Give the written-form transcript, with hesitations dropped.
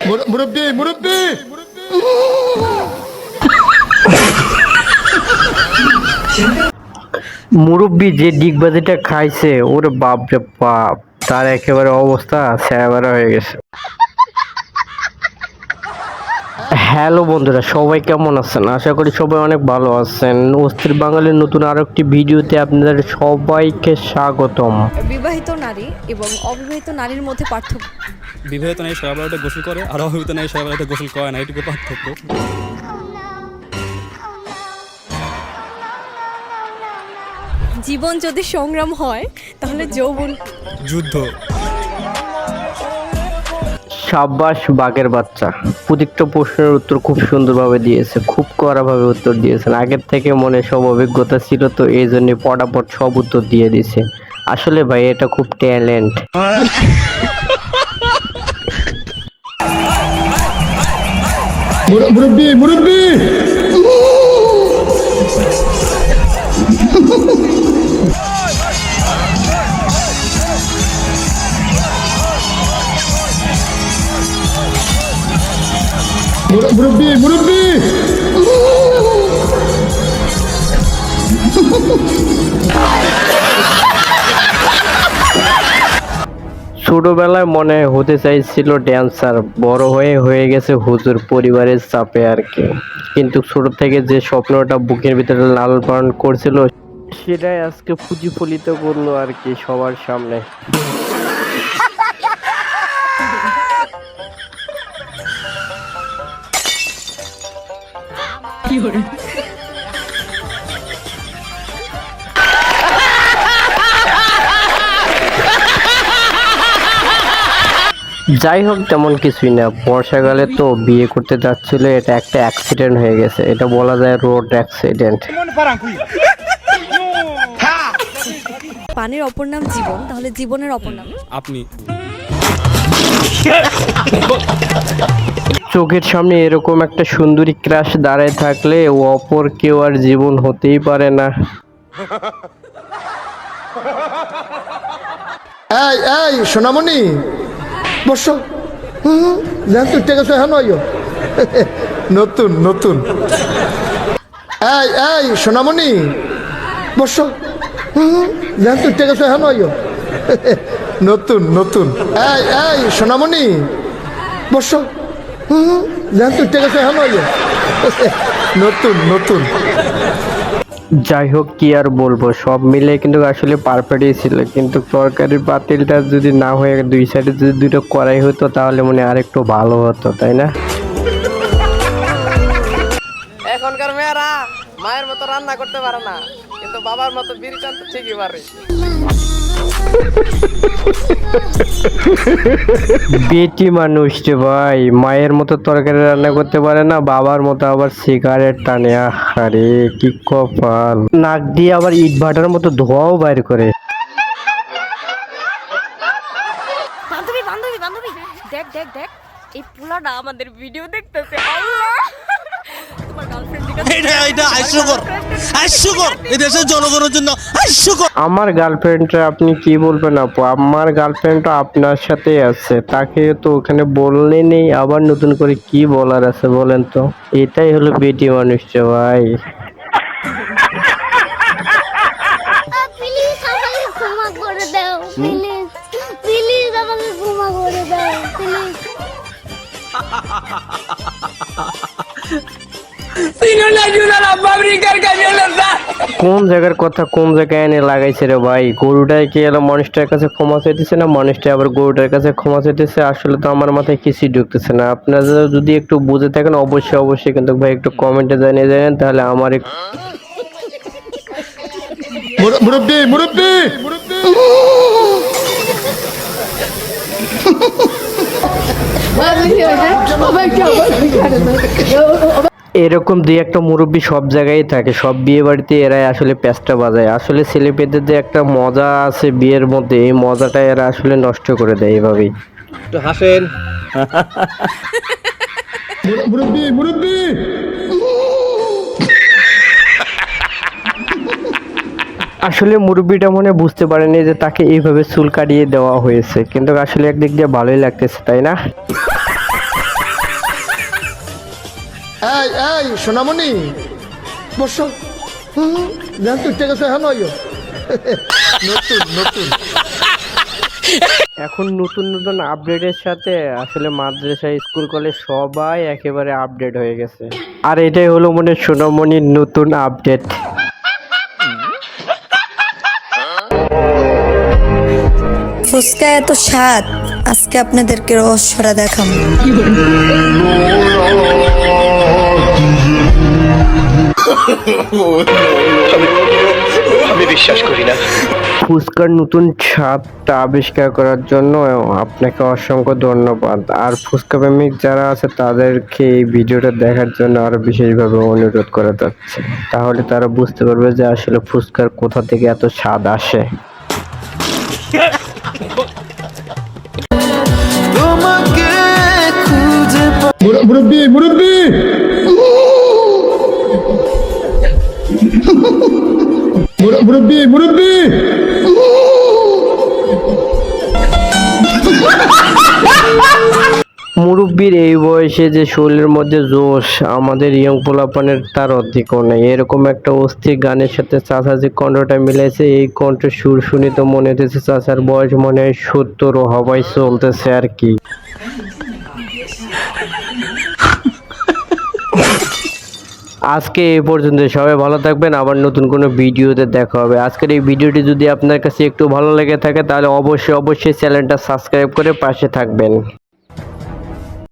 মুরব্বি মুরব্বি মুরব্বি যে ডিগবাজিটা খাইছে ওরে বাপ রে বাপ, তার একেবারে অবস্থা স্যাবারা হয়ে গেছে। হ্যালো বন্ধুরা, সবাই কেমন আছেন? আশা করি সবাই অনেক ভালো আছেন। অস্থির বাঙালির নতুন আরো একটি ভিডিওতে আপনাদের সবাইকে স্বাগতম। বিবাহিত নারী এবং অবিবাহিত নারীর মধ্যে পার্থক্য। বিবাহিত নারী সকালবেলাতে গোসল করে আর অবিবাহিত নারী সকালবেলাতে গোসল করে না, এটুকু পার্থক্য। জীবন যদি সংগ্রাম হয় তাহলে যৌবন যুদ্ধ। সাব্বাস বাঘের বাচ্চা, প্রত্যেকটা প্রশ্নের উত্তর খুব সুন্দরভাবে দিয়েছে, খুব কড়াভাবে উত্তর দিয়েছেন। আগের থেকে মনে সব অভিজ্ঞতা ছিল, তো এই জন্য পটাপট সব উত্তর দিয়ে দিছে। আসলে ভাই এটা খুব ট্যালেন্ট। মুরব্বি মুরব্বি মুরব্বি মুরব্বি ছোটবেলায় মনে হতে চাইছিল ড্যান্সার, বড় হয়ে গেছে হুজুর পরিবারের চাপে আর কি। কিন্তু ছোট থেকে যে স্বপ্নটা বুকের ভিতরে লালন পালন করছিল সেটাই আজকে প্রতিফলিত করলো আর কি সবার সামনে। যাই হোক, তেমন কিছুই না। বর্ষাকালে তো বিয়ে করতে যাচ্ছিল, এটা একটা অ্যাক্সিডেন্ট হয়ে গেছে, এটা বলা যায় রোড অ্যাক্সিডেন্ট। পানির অপর নাম জীবন, তাহলে জীবনের অপর নাম আপনি চোখের সামনে এরকম একটা সুন্দরী ক্রাশ দাঁড়ায় থাকলে ও অপর কেউ আর জীবন হতেই পারে না। এই এই সোনামণি বসো। জান তুই টেকে হ্যাঁ নয় নতুন নতুন। এই এই সোনামণি বসো। জান তুই টেকে হ্যাঁ নয় নতুন নতুন। এই এই সোনামণি বসো। জান তুই টেকে হ্যাঁ নয় নতুন নতুন। যাই হোক, কি আর বলবো, সব মিলে কিন্তু আসলে পারফেক্টই ছিল। কিন্তু তরকারির পাতিলটা যদি না হয়ে দুই সাইডে যদি দুটো কড়াই হতো তাহলে মনে আরেকটু ভালো হতো, তাই না? এখনকার মেয়েরা মায়ের মতো রান্না করতে পারে না, কিন্তু বাবার মতো বিড়ি টানতে ঠিকই পারে। বেটি মানুষ রে ভাই, মায়ের মতো তরকারি রান্না করতে পারে না, বাবার মতো আবার সিগারেট টানে। আরে কি কপাল! নাক দিয়ে আবার ইট ভাটার মতো ধোঁয়াও বাইর করে। বান্ধবী বান্ধবী বান্ধবী দেখ দেখ দেখ, এই পুলাটা আমাদের ভিডিও দেখতেছে। আল্লাহ, তোমার গার্লফ্রেন্ড জনগণের জন্য আমার গার্লফ্রেন্ডটা আপনি কি বলবেন আপু? আমার গার্লফ্রেন্ডটা আপনার সাথে আছে, তাকে তো ওখানে বললেনই, আবার নতুন করে কি বলার আছে বলেন তো? এটাই হলো বেটি মানুষ রে ভাই। প্লিজ আমাকে ক্ষমা করে দাও, প্লিজ প্লিজ আমাকে ক্ষমা করে দাও, প্লিজ। কোন জায়গার কথা কোন জায়গায় এনে লাগাইছে রে ভাই? গরুটাই কি এলো মানুষটার কাছে ক্ষমা চাইতেছে না, মানুষটা আবার গরুটার কাছে ক্ষমা চাইতেছে? আসলে তো আমার মাথায় কিছুই ঢুকতেছে না। আপনারা যদি একটু বুঝে থাকেন অবশ্যই অবশ্যই কিন্তু ভাই একটু কমেন্টে জানিয়ে দেবেন, তাহলে আমার মুরব্বি মুরব্বি এরকম দুই একটা মুরব্বী সব জায়গায় থাকে, সব বিয়ে বাড়িতে এরাই আসলে প্যাঁচটা বাজায়। আসলে ছেলেপেদের যে একটা মজা আছে বিয়ের মধ্যে, এই মজাটা এরা আসলে নষ্ট করে দেয় এইভাবেই। একটু হাসেন। মুরব্বি মুরব্বি আসলে মুরব্বিটা মনে বুঝতে পারেনি যে তাকে এইভাবে চুল কাটিয়ে দেওয়া হয়েছে, কিন্তু আসলে একদিক দিয়ে ভালোই লাগতেছে, তাই না? এই সোনামণি বসো দেন তো উঠে গেছো এখন আইও নতুন নতুন এখন নতুন নতুন আপডেটের সাথে আসলে মাদ্রাসা স্কুল কলেজ সবাই একেবারে আপডেট হয়ে গেছে। আর এটাই হলো মনে হয় সোনামণির নতুন আপডেট। ফুচকা এত স্বাদ, আজকে আপনাদেরকে রহস্যটা দেখাবো। ফুচকার নতুন স্বাদটা আবিষ্কার করার জন্য আপনাকে অসংখ্য ধন্যবাদ। আর ফুচকা প্রেমিক যারা আছে তাদেরকে এই ভিডিওটা দেখার জন্য আরো বিশেষভাবে অনুরোধ করা যাচ্ছে, তাহলে তারা বুঝতে পারবে যে আসলে ফুচকার কোথা থেকে এত স্বাদ আসে। মুরব্বি মুরব্বি মুরব্বি মুরব্বি মুরব্বির এই বয়সে যে শরীরের মধ্যে জোশ আমাদের ইয়ং পোলাপানের তার অধিকও নেই। এরকম একটা অস্থির গানের সাথে চাচা যে কণ্ঠটা মিলেছে, এই কণ্ঠের সুর শুনে তো মনে হতেছে চাচার বয়স মনে হয় 70 হবাই চলতেছে আর কি। আজকে এই পর্যন্ত, সবাই ভালো থাকবেন, আবার নতুন কোনো ভিডিওতে দেখা হবে। আজকের এই ভিডিওটি যদি আপনার কাছে একটু ভালো লেগে থাকে তাহলে অবশ্যই চ্যানেলটা সাবস্ক্রাইব করে পাশে থাকবেন।